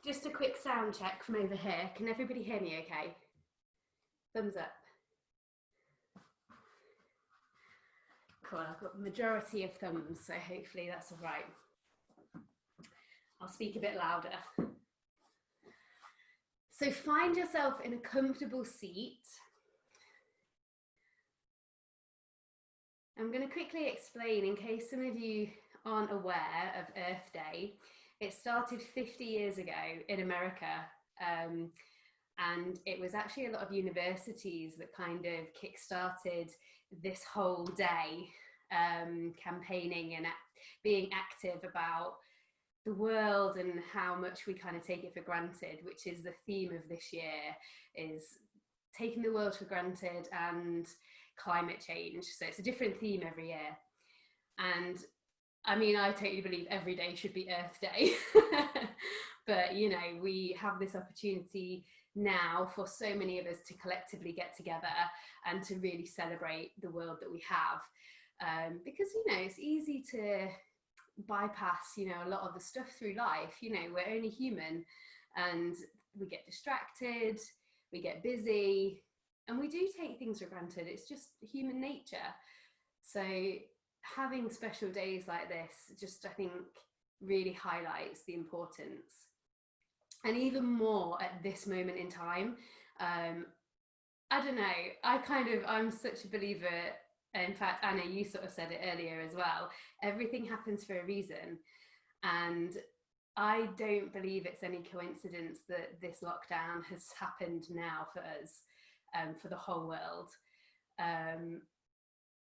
Just a quick sound check from over here. Can everybody hear me okay? Thumbs up. Cool, I've got the majority of thumbs, so hopefully that's all right. I'll speak a bit louder. So find yourself in a comfortable seat. I'm going to quickly explain, in case some of you aren't aware of Earth Day. It started 50 years ago in America, and it was actually a lot of universities that kind of kick-started this whole day, campaigning and being active about the world and how much we kind of take it for granted, which is the theme of this year, is taking the world for granted and climate change. So it's a different theme every year. And I mean, I totally believe every day should be Earth Day. But, you know, we have this opportunity now for so many of us to collectively get together and to really celebrate the world that we have. Because, you know, it's easy to bypass, you know, a lot of the stuff through life. You know, we're only human and we get distracted, we get busy, and we do take things for granted. It's just human nature. So having special days like this just, I think, really highlights the importance. And even more at this moment in time. I don't know, I'm such a believer. In fact, Anna, you sort of said it earlier as well. Everything happens for a reason. And I don't believe it's any coincidence that this lockdown has happened now for us, for the whole world.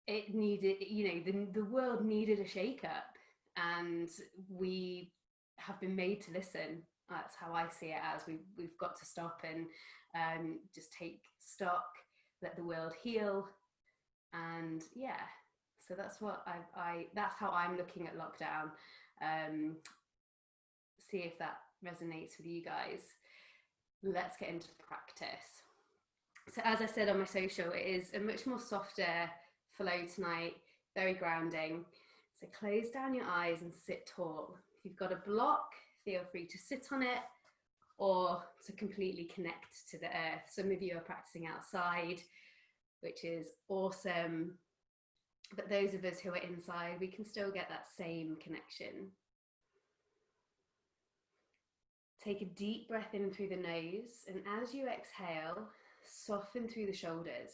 It needed, you know, the world needed a shake-up, and we have been made to listen. That's how I see it, as we've got to stop and just take stock, let the world heal. And yeah, so that's what that's how I'm looking at lockdown. See if that resonates with you guys. Let's get into practice. So as I said on my social, it is a much more softer flow tonight, very grounding. So close down your eyes and sit tall. If you've got a block, feel free to sit on it or to completely connect to the earth. Some of you are practicing outside, which is awesome. But those of us who are inside, we can still get that same connection. Take a deep breath in through the nose, and as you exhale, soften through the shoulders.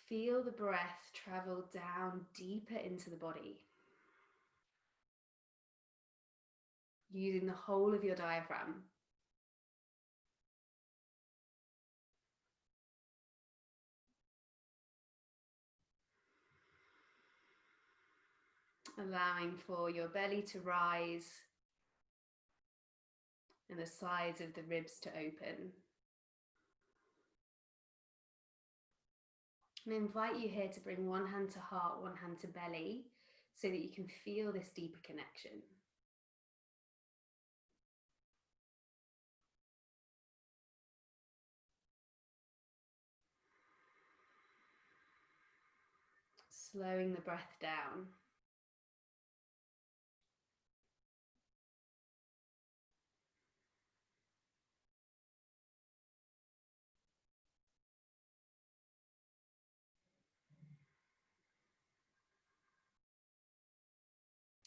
Feel the breath travel down deeper into the body, using the whole of your diaphragm. Allowing for your belly to rise and the sides of the ribs to open. And I invite you here to bring one hand to heart, one hand to belly, so that you can feel this deeper connection. Slowing the breath down.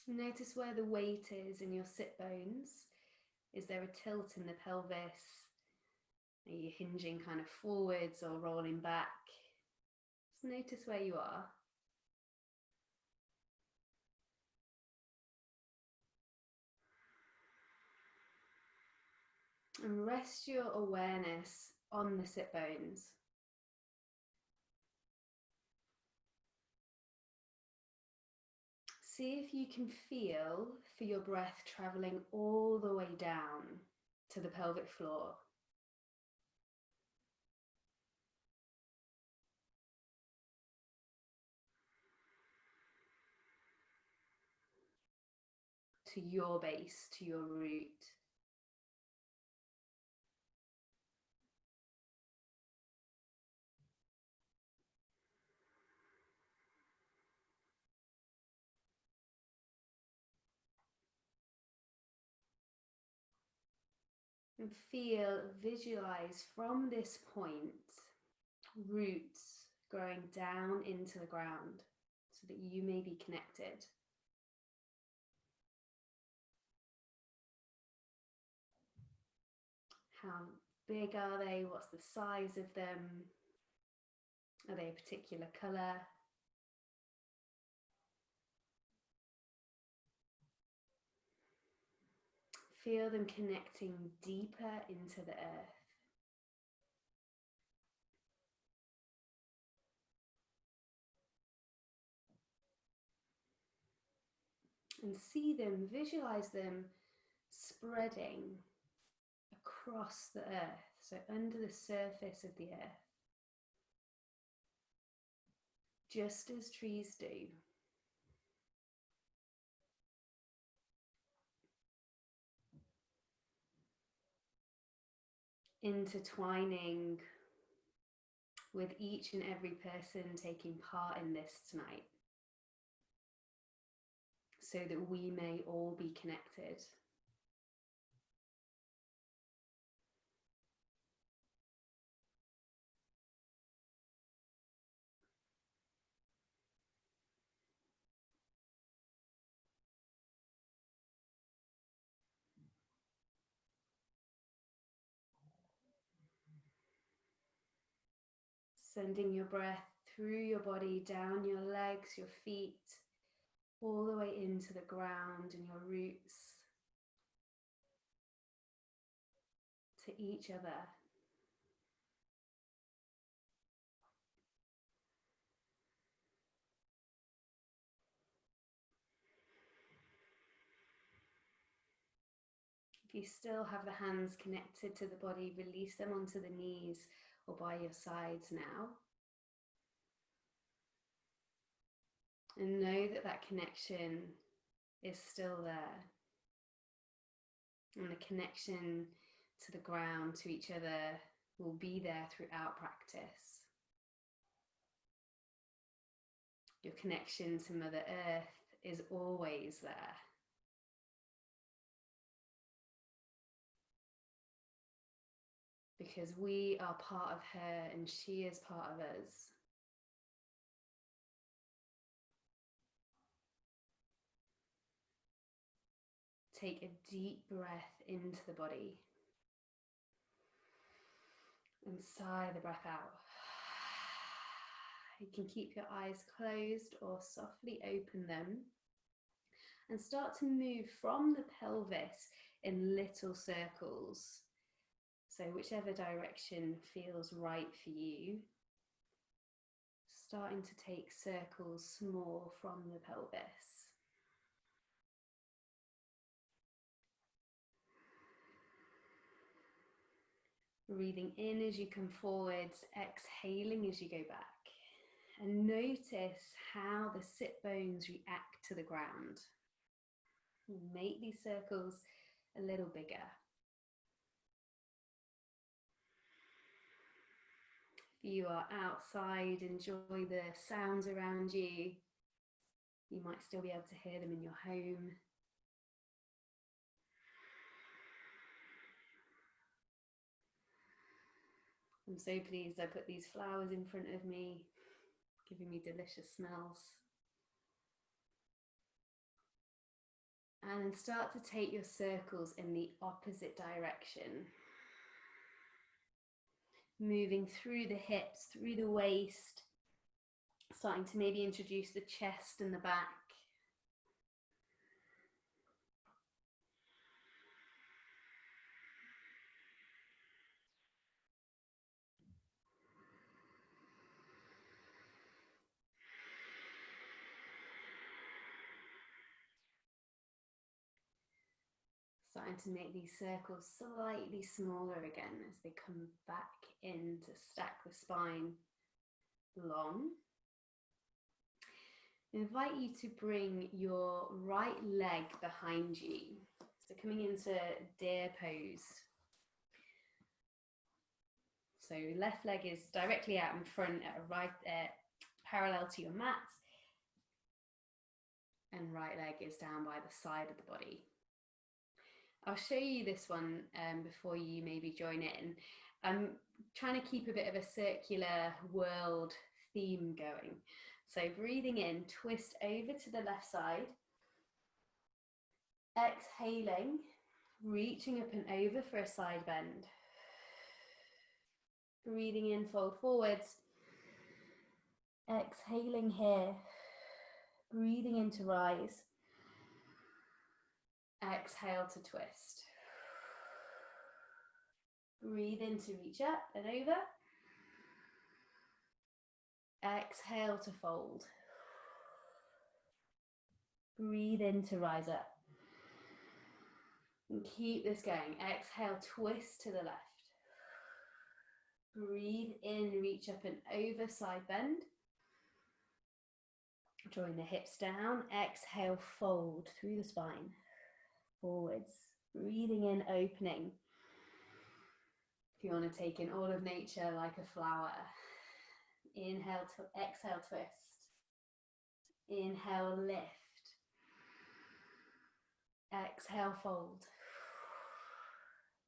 Notice where the weight is in your sit bones. Is there a tilt in the pelvis? Are you hinging kind of forwards or rolling back? Just notice where you are. And rest your awareness on the sit bones. See if you can feel for your breath traveling all the way down to the pelvic floor. To your base, to your root. And visualize from this point, roots growing down into the ground so that you may be connected. How big are they? What's the size of them? Are they a particular colour? Feel them connecting deeper into the earth. And see them, visualize them spreading across the earth, so under the surface of the earth, just as trees do. Intertwining with each and every person taking part in this tonight, so that we may all be connected. Sending your breath through your body, down your legs, your feet, all the way into the ground and your roots to each other. If you still have the hands connected to the body, release them onto the knees or by your sides now. And know that that connection is still there. And the connection to the ground, to each other, will be there throughout practice. Your connection to Mother Earth is always there. Because we are part of her and she is part of us. Take a deep breath into the body and sigh the breath out. You can keep your eyes closed or softly open them and start to move from the pelvis in little circles. So whichever direction feels right for you, starting to take circles small from the pelvis. Breathing in as you come forwards, exhaling as you go back. And notice how the sit bones react to the ground. Make these circles a little bigger. If you are outside, enjoy the sounds around you. You might still be able to hear them in your home. I'm so pleased I put these flowers in front of me, giving me delicious smells. And then start to take your circles in the opposite direction. Moving through the hips, through the waist, starting to maybe introduce the chest and the back. Starting to make these circles slightly smaller again as they come back in to stack the spine long. I invite you to bring your right leg behind you. So coming into deer pose. So left leg is directly out in front at parallel to your mat. And right leg is down by the side of the body. I'll show you this one before you maybe join in. I'm trying to keep a bit of a circular world theme going. So breathing in, twist over to the left side. Exhaling, reaching up and over for a side bend. Breathing in, fold forwards. Exhaling here. Breathing in to rise. Exhale to twist. Breathe in to reach up and over. Exhale to fold. Breathe in to rise up. And keep this going. Exhale, twist to the left. Breathe in, reach up and over, side bend. Drawing the hips down. Exhale, fold through the spine. Forwards. Breathing in, opening. If you want to take in all of nature like a flower. Inhale, exhale, twist. Inhale, lift. Exhale, fold.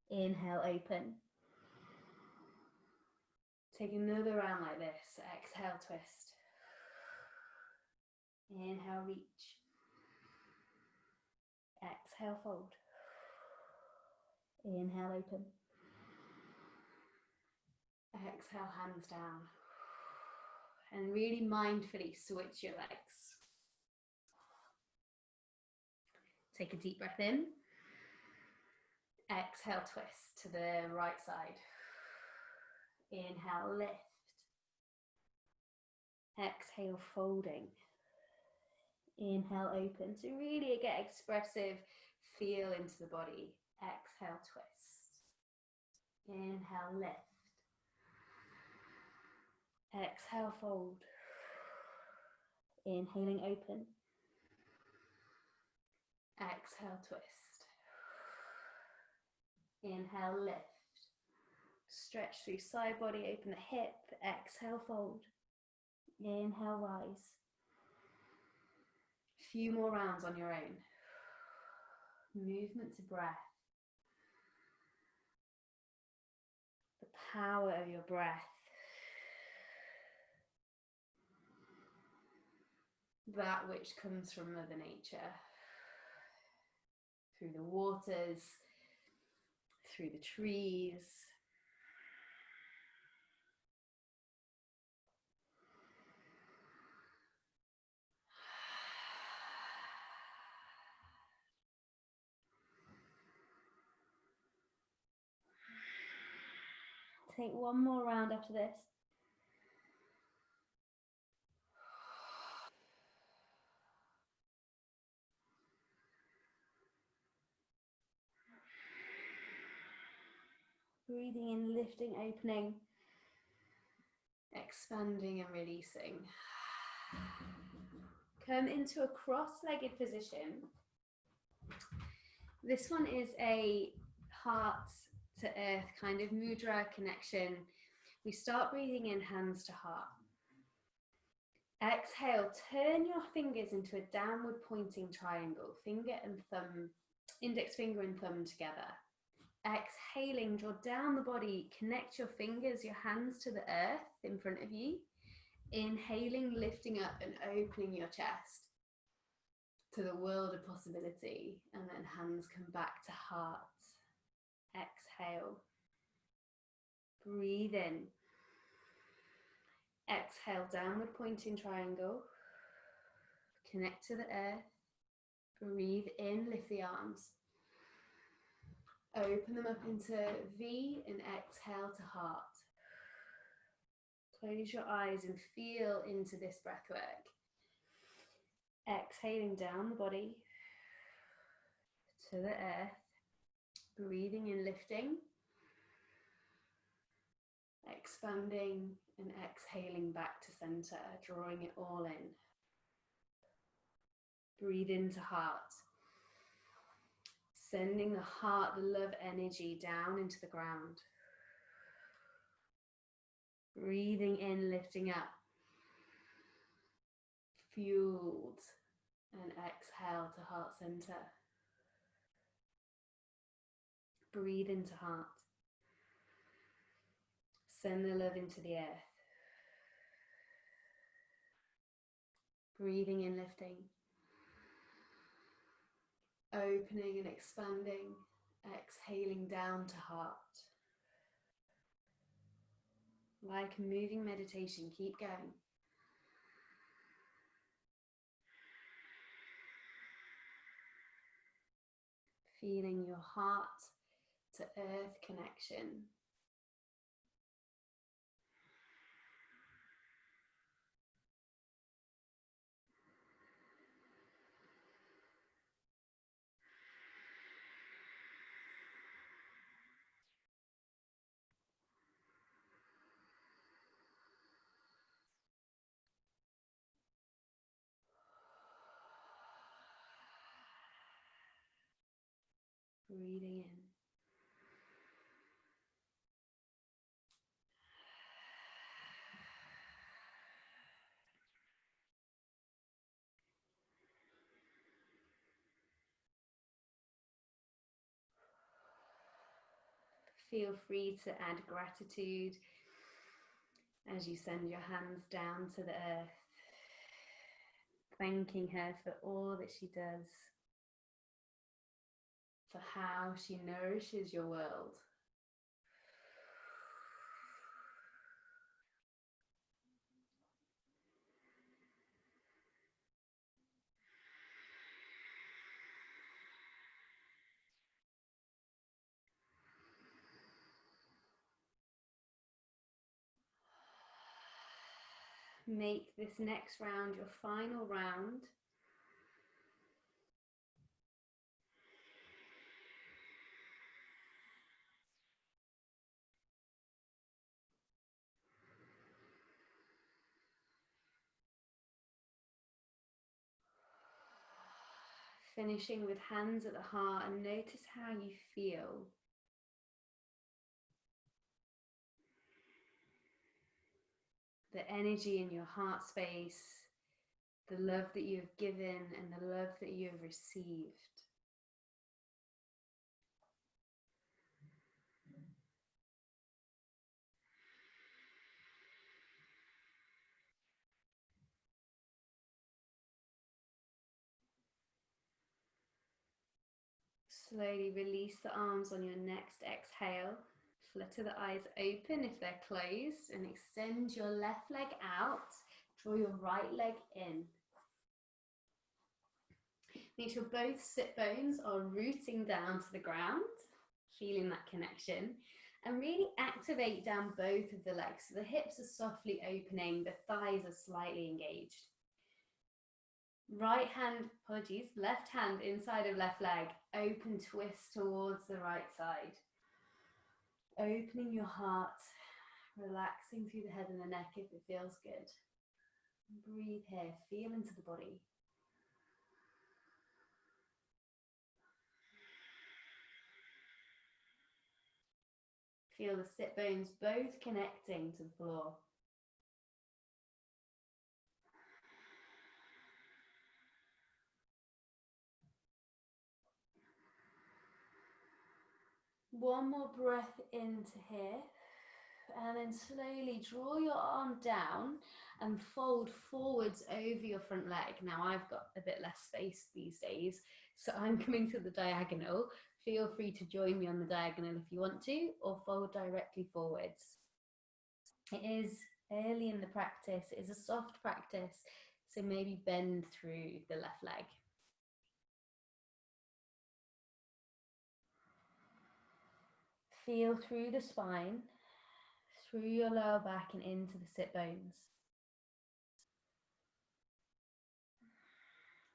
Inhale, open. Take another round like this. Exhale, twist. Inhale, reach. Exhale, fold. Inhale, open. Exhale, hands down. And really mindfully switch your legs. Take a deep breath in. Exhale, twist to the right side. Inhale, lift. Exhale, folding. Inhale, open. So really get expressive feel into the body. Exhale, twist. Inhale, lift. Exhale, fold. Inhaling, open. Exhale, twist. Inhale, lift. Stretch through side body, open the hip. Exhale, fold. Inhale, rise. A few more rounds on your own. Movement to breath. The power of your breath. That which comes from Mother Nature. Through the waters, through the trees. Take one more round after this. Breathing in, lifting, opening, expanding and releasing. Come into a cross-legged position. This one is a heart to earth kind of mudra connection. We start breathing in, hands to heart. Exhale, turn your fingers into a downward pointing triangle, finger and thumb, index finger and thumb together. Exhaling, draw down the body, connect your fingers, your hands to the earth in front of you. Inhaling, lifting up and opening your chest to the world of possibility. And then hands come back to heart. Exhale. Breathe in. Exhale, downward pointing triangle. Connect to the earth. Breathe in, lift the arms. Open them up into V and exhale to heart. Close your eyes and feel into this breath work. Exhaling down the body to the earth. Breathing in, lifting. Expanding and exhaling back to center, drawing it all in. Breathe into heart. Sending the heart, the love energy down into the ground. Breathing in, lifting up. Fueled. And exhale to heart center. Breathe into heart. Send the love into the earth. Breathing in, lifting. Opening and expanding. Exhaling down to heart. Like a moving meditation, keep going. Feeling your heart to earth connection. Breathing in. Feel free to add gratitude as you send your hands down to the earth, thanking her for all that she does, for how she nourishes your world. Make this next round your final round. Finishing with hands at the heart, and notice how you feel. The energy in your heart space, the love that you have given and the love that you have received. Slowly release the arms on your next exhale. Flutter the eyes open if they're closed and extend your left leg out. Draw your right leg in. Make sure both sit bones are rooting down to the ground, feeling that connection, and really activate down both of the legs. So the hips are softly opening, the thighs are slightly engaged. Right hand, left hand inside of left leg, open twist towards the right side. Opening your heart, relaxing through the head and the neck if it feels good. Breathe here, feel into the body. Feel the sit bones both connecting to the floor. One more breath into here, and then slowly draw your arm down and fold forwards over your front leg. Now I've got a bit less space these days, so I'm coming to the diagonal. Feel free to join me on the diagonal if you want to, or fold directly forwards. It is early in the practice, it is a soft practice, so maybe bend through the left leg. Feel through the spine, through your lower back and into the sit bones.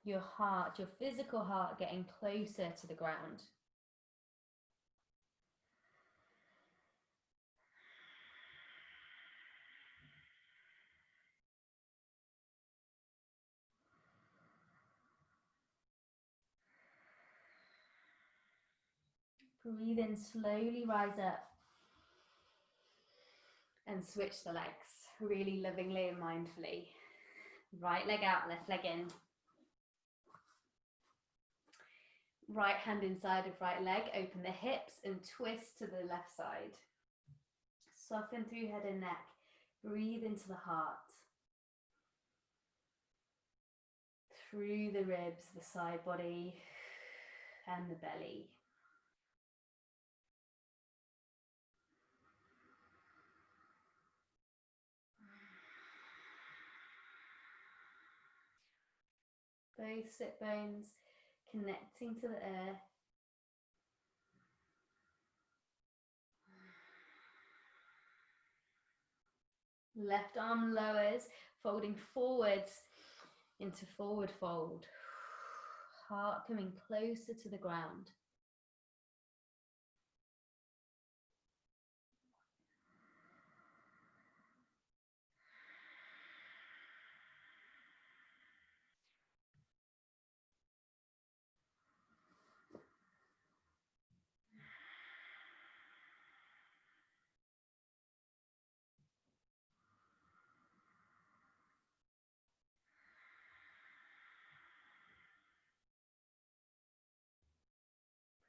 Your heart, your physical heart getting closer to the ground. Breathe in, slowly rise up and switch the legs, really lovingly and mindfully. Right leg out, left leg in. Right hand inside of right leg, open the hips and twist to the left side. Soften through head and neck. Breathe into the heart. Through the ribs, the side body, and the belly. Both sit bones connecting to the earth. Left arm lowers, folding forwards into forward fold. Heart coming closer to the ground.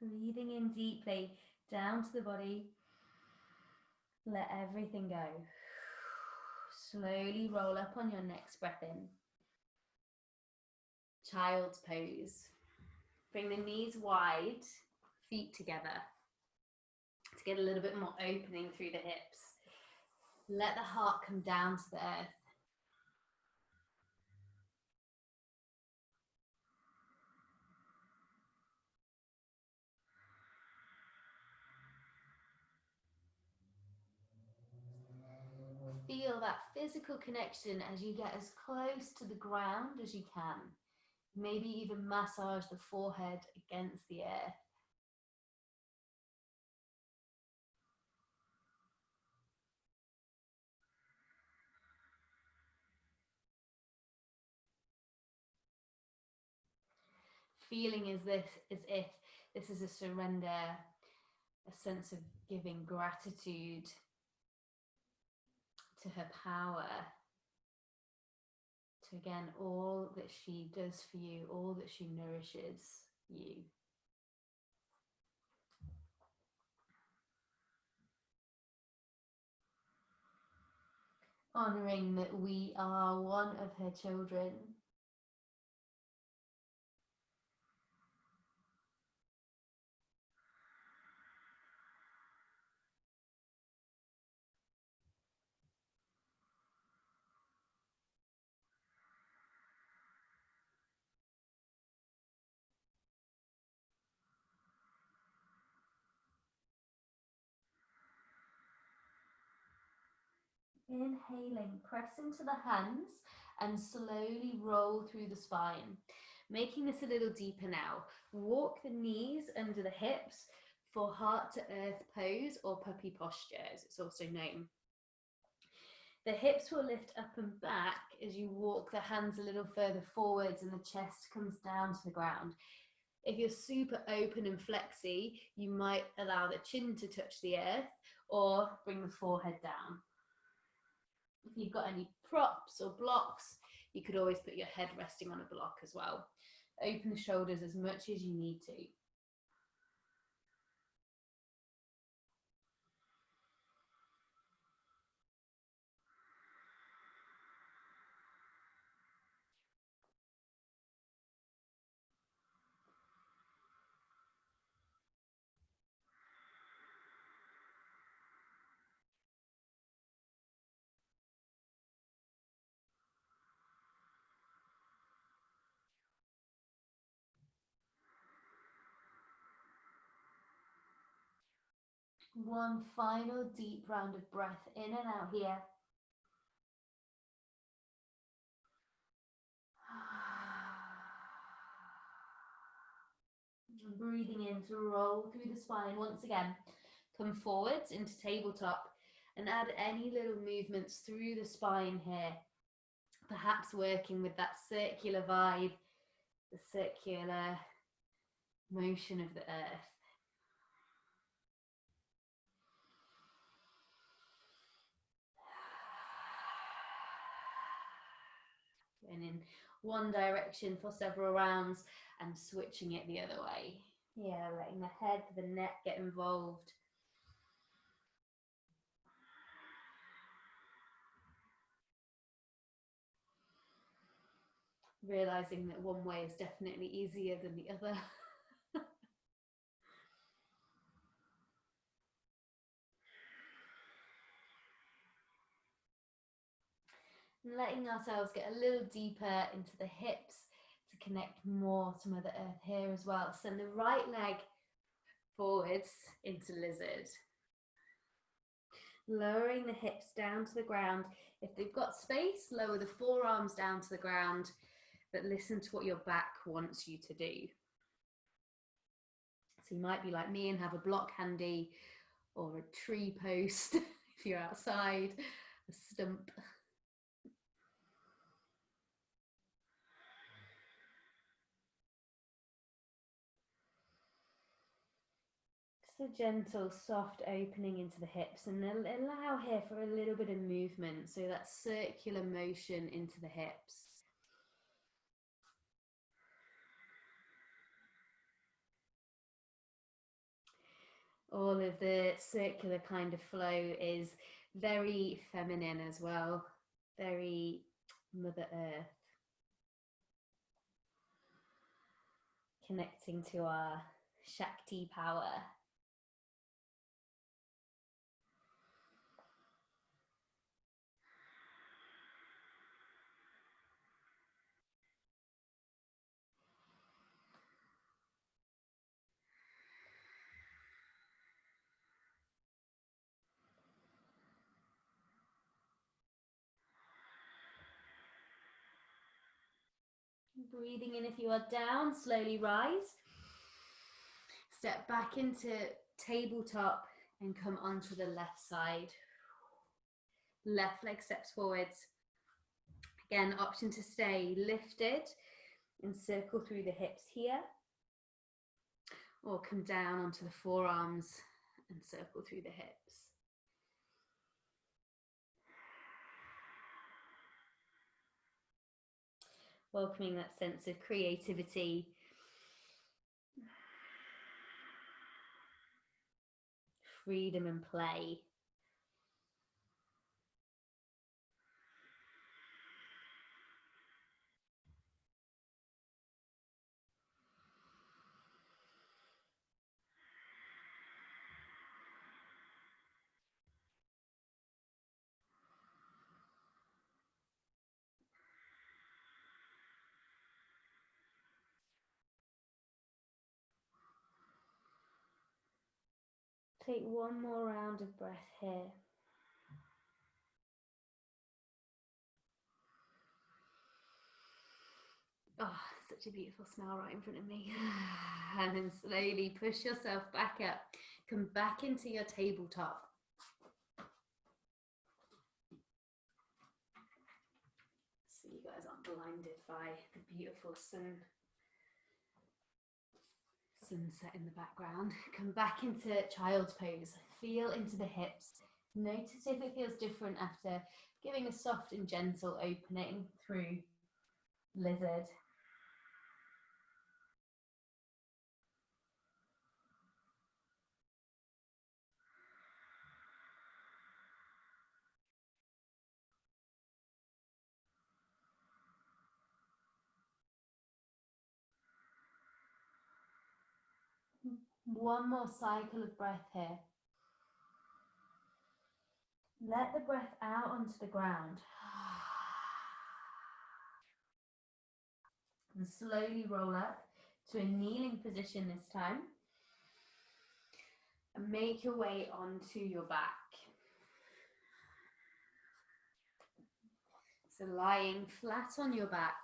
Breathing in deeply, down to the body. Let everything go. Slowly roll up on your next breath in. Child's pose. Bring the knees wide, feet together to get a little bit more opening through the hips. Let the heart come down to the earth. Feel that physical connection as you get as close to the ground as you can. Maybe even massage the forehead against the earth. Feeling as if this is a surrender, a sense of giving gratitude to her power, to again all that she does for you, all that she nourishes you. Honouring that we are one of her children. Inhaling, press into the hands and slowly roll through the spine. Making this a little deeper now. Walk the knees under the hips for heart to earth pose, or puppy posture as it's also known. The hips will lift up and back as you walk the hands a little further forwards and the chest comes down to the ground. If you're super open and flexy, you might allow the chin to touch the earth or bring the forehead down. If you've got any props or blocks, you could always put your head resting on a block as well. Open the shoulders as much as you need to. One final deep round of breath in and out here. Breathing in to roll through the spine once again. Come forwards into tabletop and add any little movements through the spine here. Perhaps working with that circular vibe, the circular motion of the earth. And in one direction for several rounds and switching it the other way. Yeah, letting the head, the neck get involved. Realizing that one way is definitely easier than the other. And letting ourselves get a little deeper into the hips to connect more to Mother Earth here as well. Send the right leg forwards into lizard. Lowering the hips down to the ground. If they've got space, lower the forearms down to the ground, but listen to what your back wants you to do. So you might be like me and have a block handy, or a tree post if you're outside, a stump. Just a gentle, soft opening into the hips, and allow here for a little bit of movement, so that circular motion into the hips. All of the circular kind of flow is very feminine as well, very Mother Earth, connecting to our Shakti power. Breathing in if you are down, slowly rise. Step back into tabletop and come onto the left side. Left leg steps forwards. Again, option to stay lifted and circle through the hips here, or come down onto the forearms and circle through the hips. Welcoming that sense of creativity, freedom and play. Take one more round of breath here. Oh, such a beautiful smell right in front of me. And then slowly push yourself back up. Come back into your tabletop. So you guys aren't blinded by the beautiful sunset in the background. Come back into child's pose. Feel into the hips. Notice if it feels different after giving a soft and gentle opening through lizard. One more cycle of breath here. Let the breath out onto the ground. And slowly roll up to a kneeling position this time. And make your way onto your back. So lying flat on your back.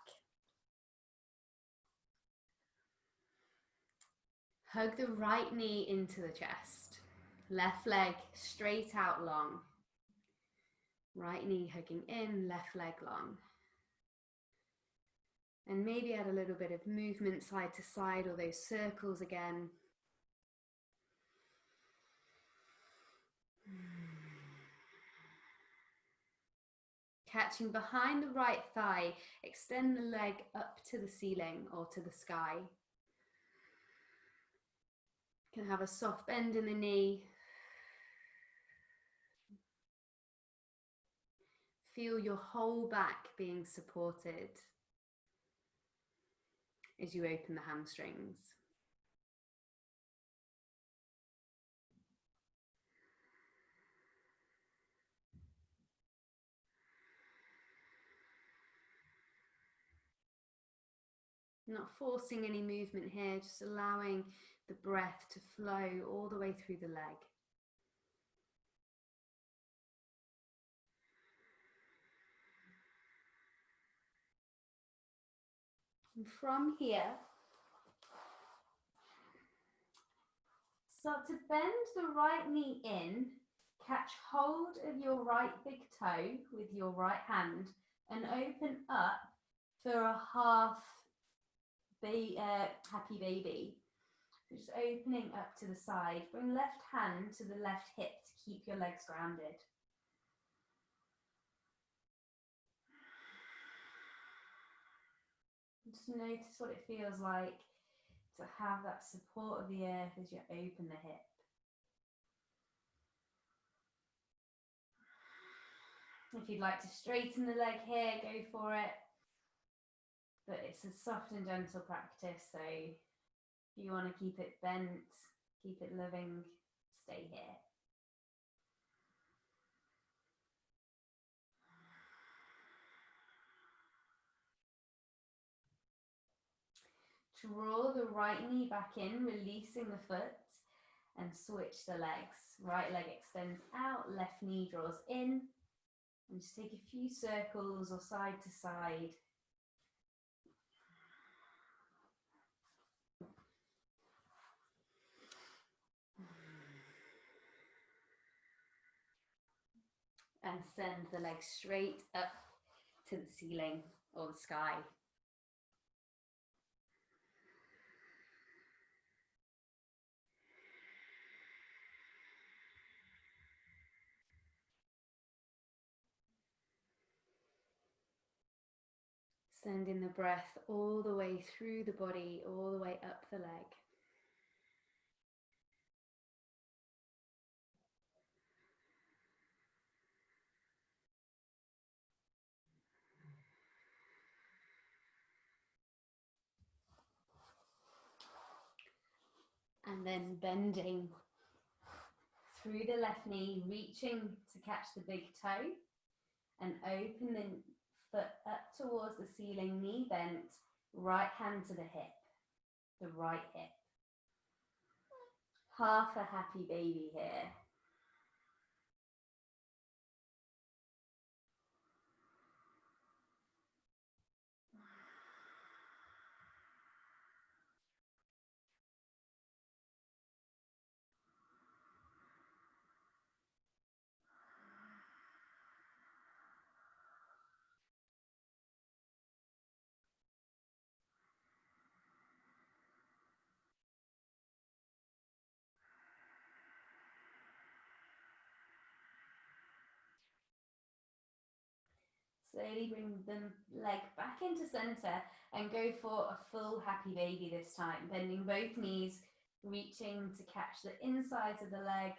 Hug the right knee into the chest. Left leg straight out long. Right knee hugging in, left leg long. And maybe add a little bit of movement side to side, or those circles again. Catching behind the right thigh, extend the leg up to the ceiling or to the sky. You can have a soft bend in the knee. Feel your whole back being supported as you open the hamstrings. Not forcing any movement here, just allowing the breath to flow all the way through the leg. And from here, start to bend the right knee in, catch hold of your right big toe with your right hand and open up for a half happy baby. Just opening up to the side. Bring left hand to the left hip to keep your legs grounded. Just notice what it feels like to have that support of the earth as you open the hip. If you'd like to straighten the leg here, go for it. But it's a soft and gentle practice, so if you want to keep it bent, keep it living, stay here. Draw the right knee back in, releasing the foot, and switch the legs. Right leg extends out, left knee draws in, and just take a few circles or side to side. And send the legs straight up to the ceiling or the sky. Sending the breath all the way through the body, all the way up the leg. And then bending through the left knee, reaching to catch the big toe, and open the foot up towards the ceiling, knee bent, right hand to the hip, the right hip. Half a happy baby here. Slowly bring the leg back into center and go for a full happy baby this time. Bending both knees, reaching to catch the insides of the leg,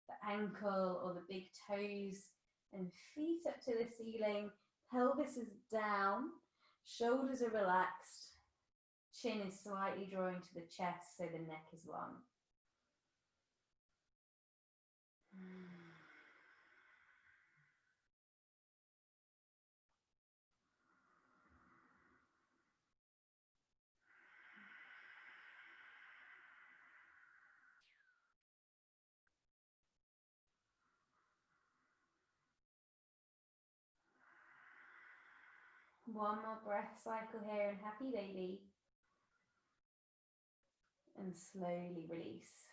the ankle or the big toes, and feet up to the ceiling. Pelvis is down, shoulders are relaxed, chin is slightly drawing to the chest so the neck is long. One more breath cycle here in happy baby. And slowly release.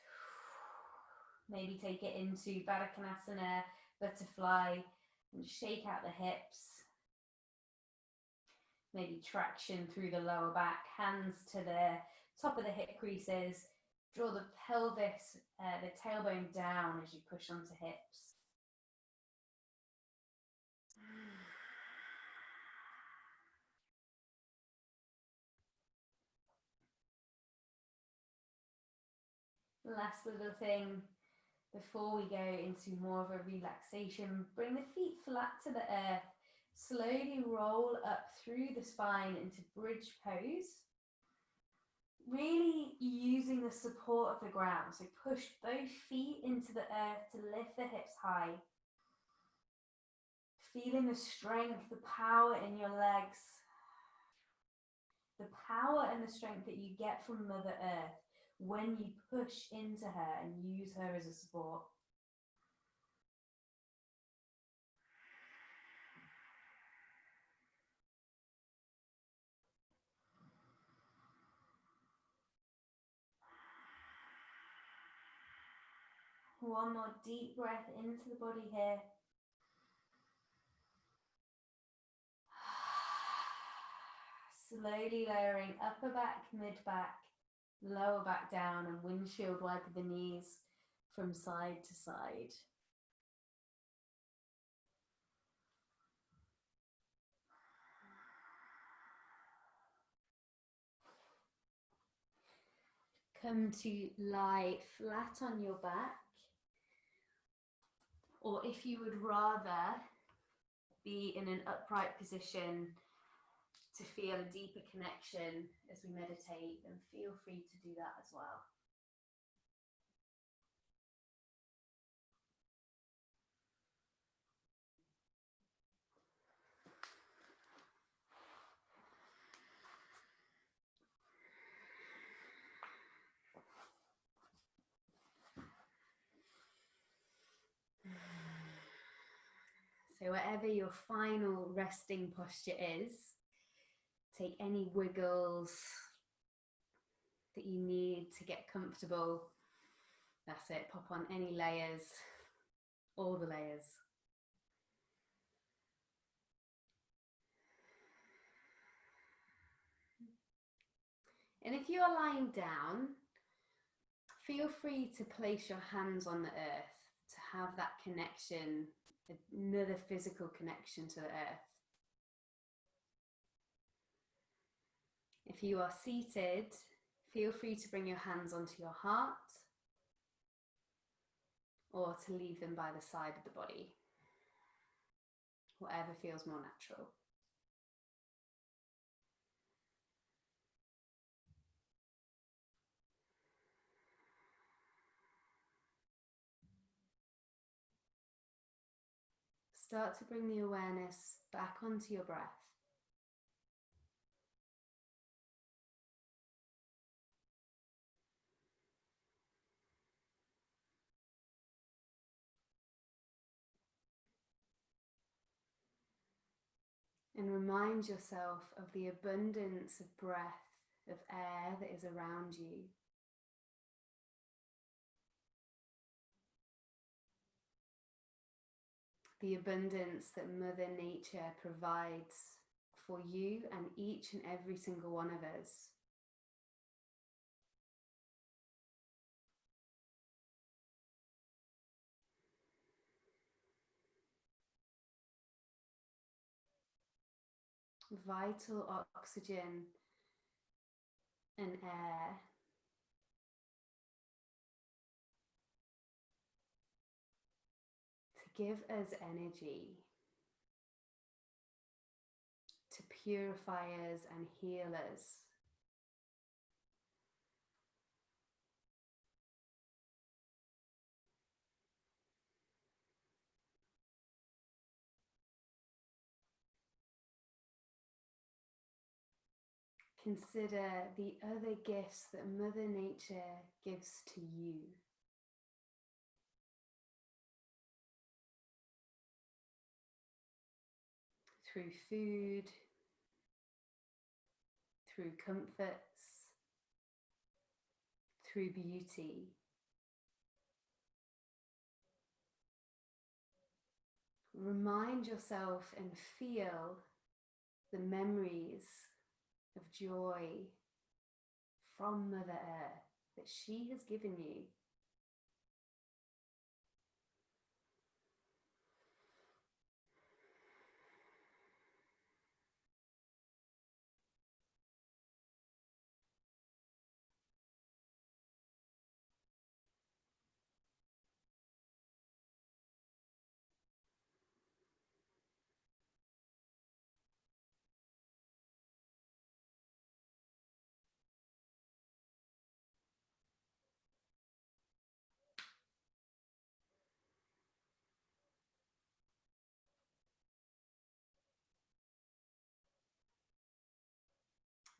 Maybe take it into Baddha Konasana, butterfly, and shake out the hips. Maybe traction through the lower back, hands to the top of the hip creases. Draw the pelvis, the tailbone down as you push onto hips. Last little thing before we go into more of a relaxation, bring the feet flat to the earth. Slowly roll up through the spine into bridge pose. Really using the support of the ground. So push both feet into the earth to lift the hips high. Feeling the strength, the power in your legs. The power and the strength that you get from Mother Earth when you push into her and use her as a support. One more deep breath into the body here. Slowly lowering upper back, mid back, lower back down, and windshield wiper the knees from side to side. Come to lie flat on your back, or if you would rather be in an upright position to feel a deeper connection as we meditate, then feel free to do that as well. So whatever your final resting posture is, take any wiggles that you need to get comfortable. That's it, pop on any layers, all the layers. And if you are lying down, feel free to place your hands on the earth to have that connection, another physical connection to the earth. If you are seated, feel free to bring your hands onto your heart or to leave them by the side of the body, whatever feels more natural. Start to bring the awareness back onto your breath. And remind yourself of the abundance of breath, of air that is around you. The abundance that Mother Nature provides for you and each and every single one of us. Vital oxygen and air to give us energy, to purify us and heal us. Consider the other gifts that Mother Nature gives to you. Through food, through comforts, through beauty. Remind yourself and feel the memories of joy from Mother Earth that she has given you.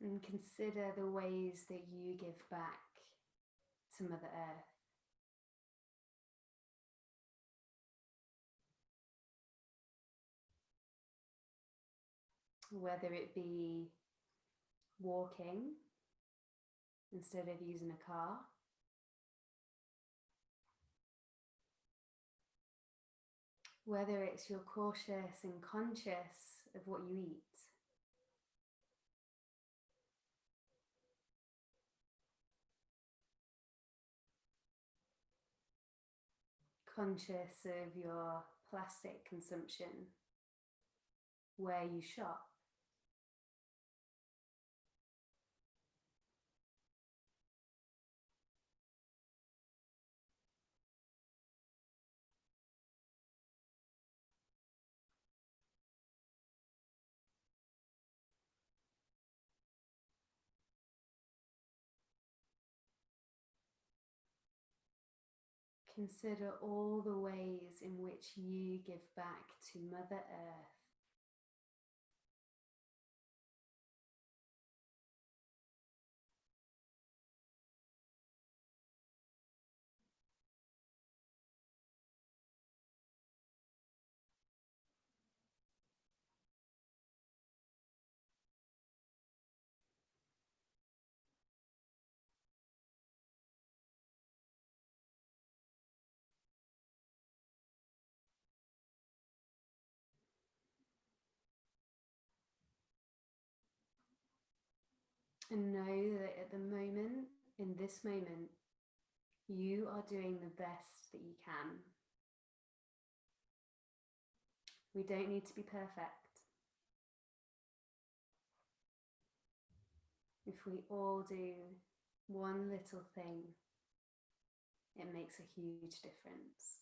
And consider the ways that you give back to Mother Earth. Whether it be walking instead of using a car, whether it's you're cautious and conscious of what you eat, conscious of your plastic consumption, where you shop. Consider all the ways in which you give back to Mother Earth. And know that at the moment, in this moment, you are doing the best that you can. We don't need to be perfect. If we all do one little thing, it makes a huge difference.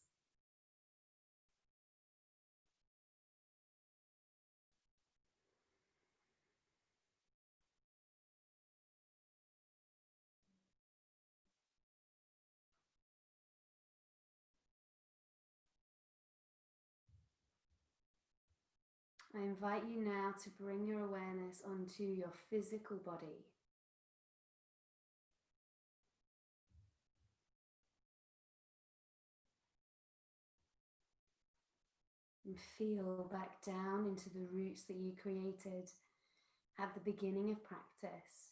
I invite you now to bring your awareness onto your physical body. And feel back down into the roots that you created at the beginning of practice.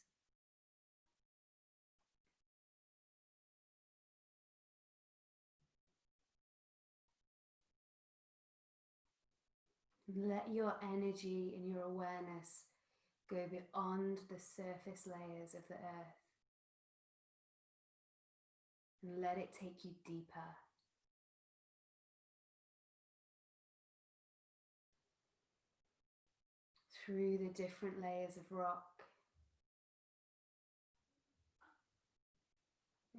Let your energy and your awareness go beyond the surface layers of the earth. And let it take you deeper. Through the different layers of rock.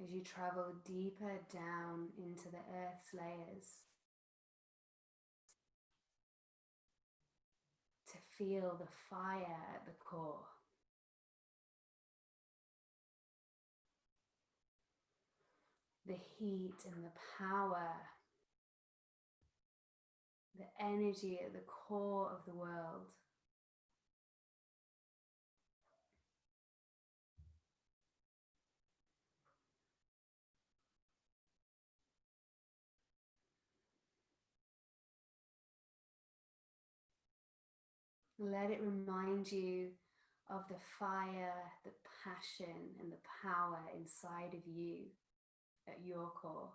As you travel deeper down into the earth's layers. To feel the fire at the core. The heat and the power. The energy at the core of the world. Let it remind you of the fire, the passion, and the power inside of you at your core.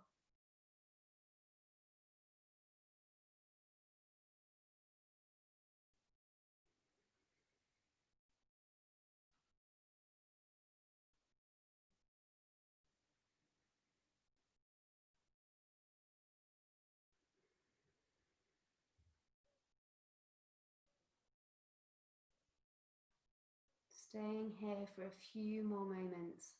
Staying here for a few more moments,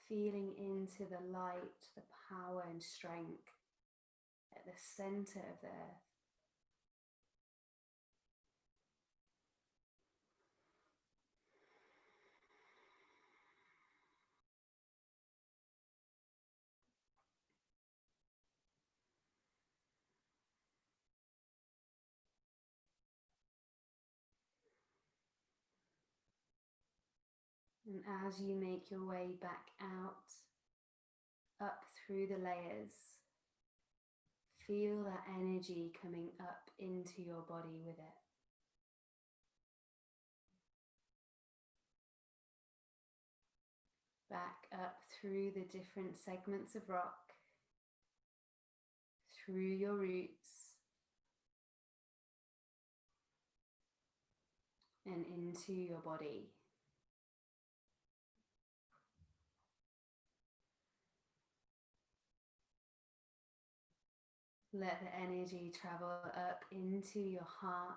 feeling into the light, the power and strength at the center of the earth. And as you make your way back out, up through the layers, feel that energy coming up into your body with it. Back up through the different segments of rock, through your roots, and into your body. Let the energy travel up into your heart.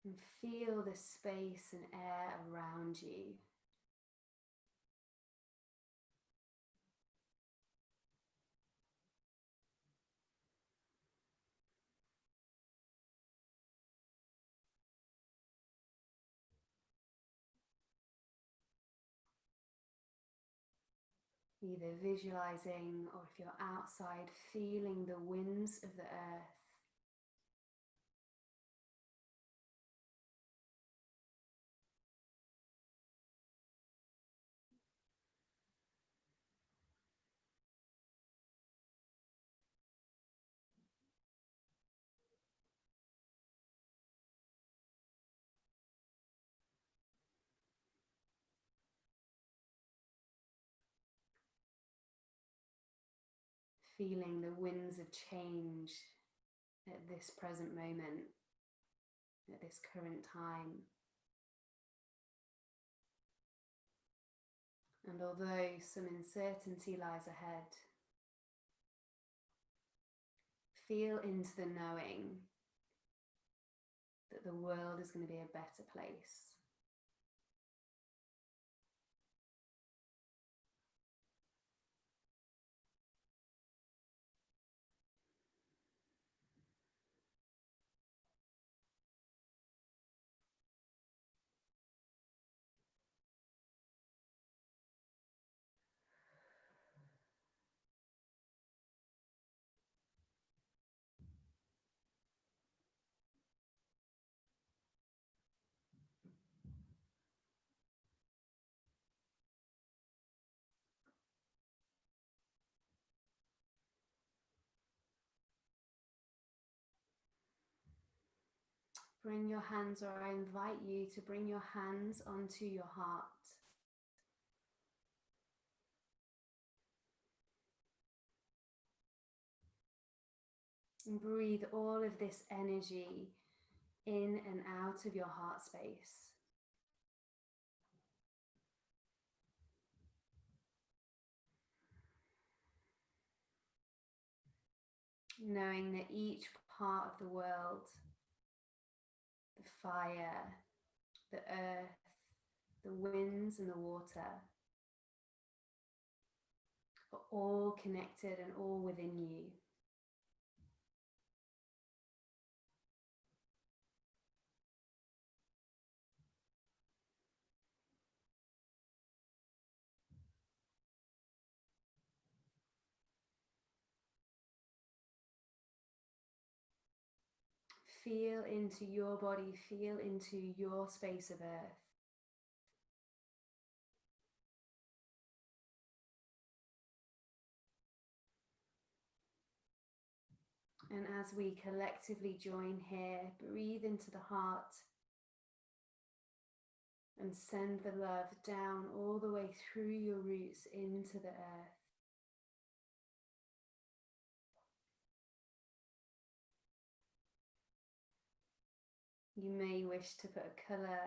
And feel the space and air around you. Either visualizing, or if you're outside, feeling the winds of the earth. Feeling the winds of change at this present moment, at this current time. And although some uncertainty lies ahead, feel into the knowing that the world is going to be a better place. Bring your hands, or I invite you to bring your hands onto your heart. And breathe all of this energy in and out of your heart space. Knowing that each part of the world, the fire, the earth, the winds and the water, are all connected and all within you. Feel into your body, feel into your space of earth. And as we collectively join here, breathe into the heart and send the love down all the way through your roots into the earth. You may wish to put a colour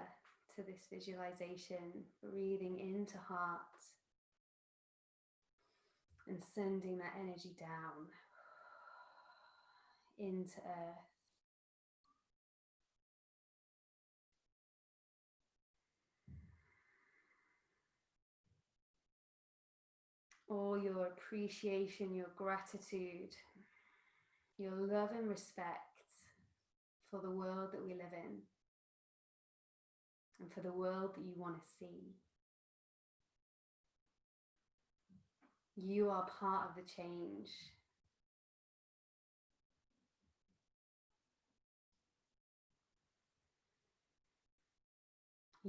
to this visualization, breathing into heart and sending that energy down into earth. All your appreciation, your gratitude, your love and respect for the world that we live in and for the world that you want to see. You are part of the change.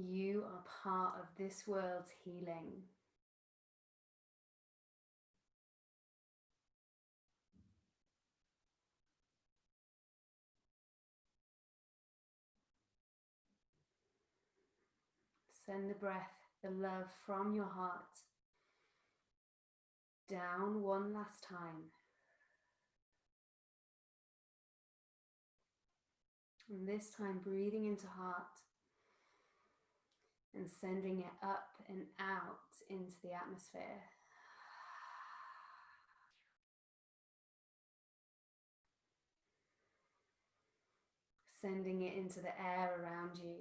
You are part of this world's healing. Send the breath, the love from your heart down one last time. And this time breathing into heart and sending it up and out into the atmosphere. Sending it into the air around you.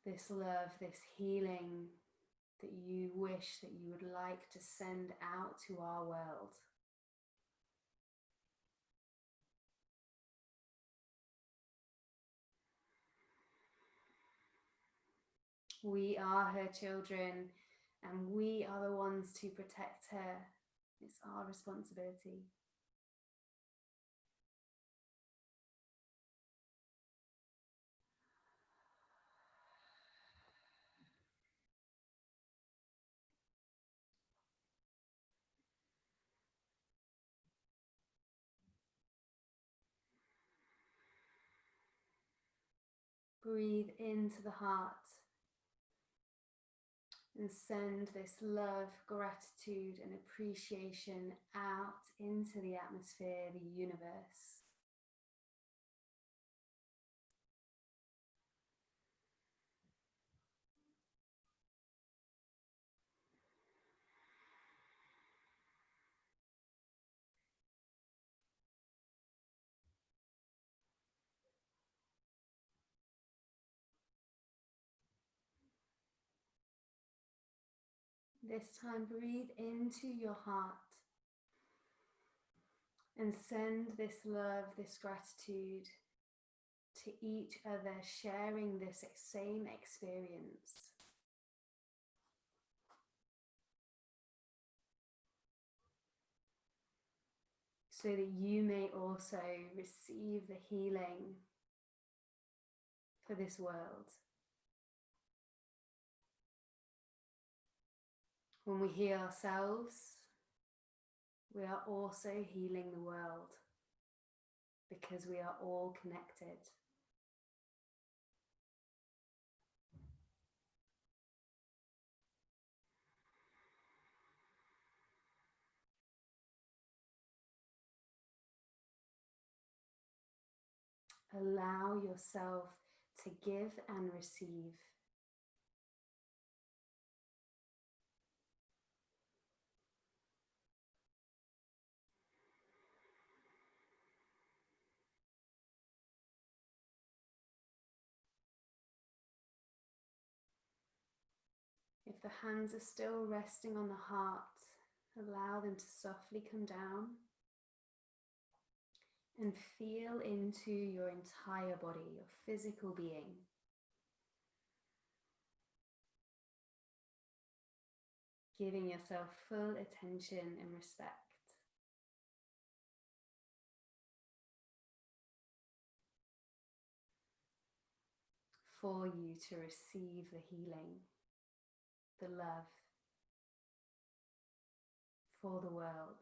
This love, this healing that you wish that you would like to send out to our world. We are her children and we are the ones to protect her. It's our responsibility. Breathe into the heart and send this love, gratitude, and appreciation out into the atmosphere, the universe. This time, breathe into your heart and send this love, this gratitude to each other, sharing this same experience. So that you may also receive the healing for this world. When we heal ourselves, we are also healing the world because we are all connected. Allow yourself to give and receive. If the hands are still resting on the heart, allow them to softly come down and feel into your entire body, your physical being. Giving yourself full attention and respect. For you to receive the healing, the love for the world.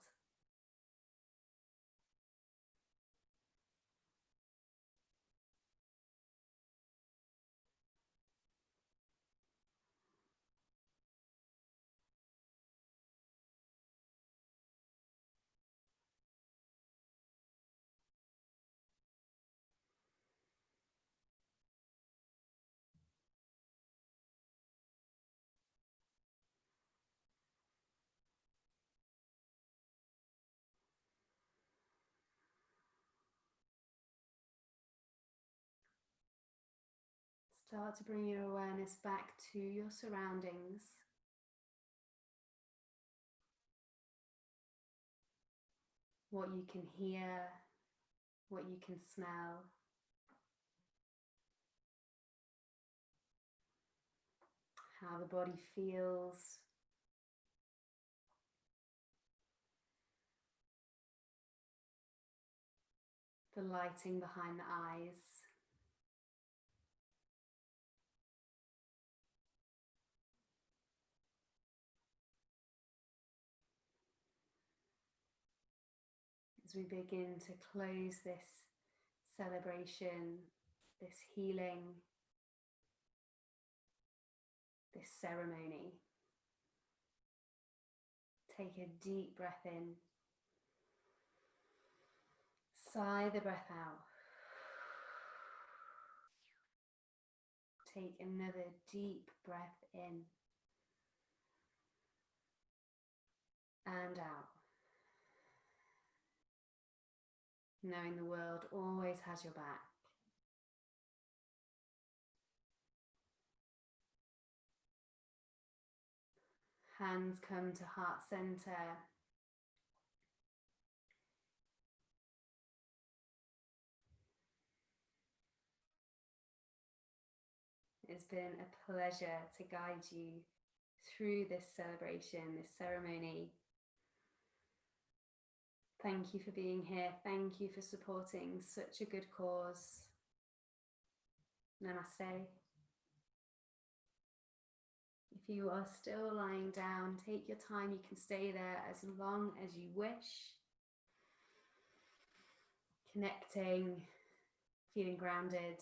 Start to bring your awareness back to your surroundings. What you can hear, what you can smell. How the body feels. the lighting behind the eyes. As we begin to close this celebration, this healing, this ceremony, take a deep breath in, sigh the breath out, take another deep breath in and out. Knowing the world always has your back. Hands come to heart center. It's been a pleasure to guide you through this celebration, this ceremony. Thank you for being here. Thank you for supporting such a good cause. Namaste. If you are still lying down, take your time. You can stay there as long as you wish. Connecting, feeling grounded.